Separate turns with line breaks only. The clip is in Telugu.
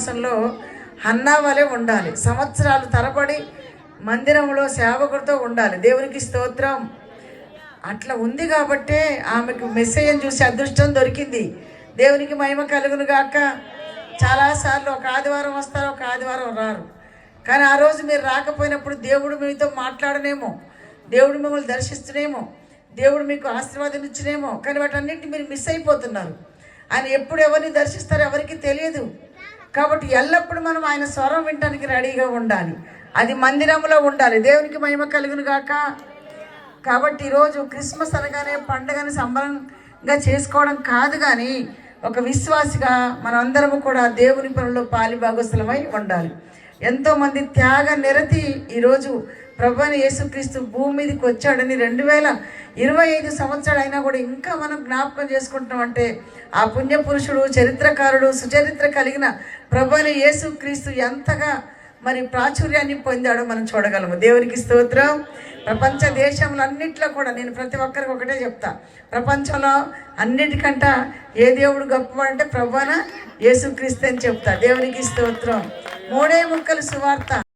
విశ్వాసంలో హన్నా వలె ఉండాలి. సంవత్సరాలు తరబడి మందిరంలో సేవకుడితో ఉండాలి. దేవునికి స్తోత్రం. అట్లా ఉంది కాబట్టే ఆమెకు మెస్సేజ్ని చూసి అదృష్టం దొరికింది. దేవునికి మహిమ కలుగును గాక. చాలాసార్లు ఒక ఆదివారం వస్తారు, ఒక ఆదివారం రారు. కానీ ఆ రోజు మీరు రాకపోయినప్పుడు దేవుడు మీతో మాట్లాడనేమో, దేవుడు మిమ్మల్ని దర్శిస్తునేమో, దేవుడు మీకు ఆశీర్వాదం ఇచ్చినేమో. కానీ వాటన్నింటినీ మీరు మిస్ అయిపోతున్నారు. ఆయన ఎప్పుడు ఎవరిని దర్శిస్తారో ఎవరికి తెలియదు. కాబట్టి ఎల్లప్పుడూ మనం ఆయన స్వరం వినడానికి రెడీగా ఉండాలి. అది మందిరంలో ఉండాలి. దేవునికి మహిమ కలుగును గాక. కాబట్టి ఈరోజు క్రిస్మస్ అనగానే పండుగని సంబరంగా చేసుకోవడం కాదు, కానీ ఒక విశ్వాసిగా మనందరము కూడా దేవుని పనుల్లో పాలిభాగస్తులమై ఉండాలి. ఎంతోమంది త్యాగ నిరతి ఈరోజు ప్రభువైన యేసుక్రీస్తు భూమి మీదకి వచ్చాడని 2025 సంవత్సరాలు అయినా కూడా ఇంకా మనం జ్ఞాపకం చేసుకుంటున్నాం అంటే ఆ పుణ్యపురుషుడు, చరిత్రకారుడు, సుచరిత్ర కలిగిన ప్రభువైన యేసుక్రీస్తు ఎంతగా మరి ప్రాచుర్యాన్ని పొందాడో మనం చూడగలము. దేవునికి స్తోత్రం. ప్రపంచ దేశములన్నింటిలో కూడా నేను ప్రతి ఒక్కరికి ఒకటే చెప్తా, ప్రపంచంలో అన్నిటికంట ఏ దేవుడు గొప్పవాడంటే ప్రభువైన యేసుక్రీస్తు అని చెప్తా. దేవునికి స్తోత్రం. 3 ముక్కలు సువార్త.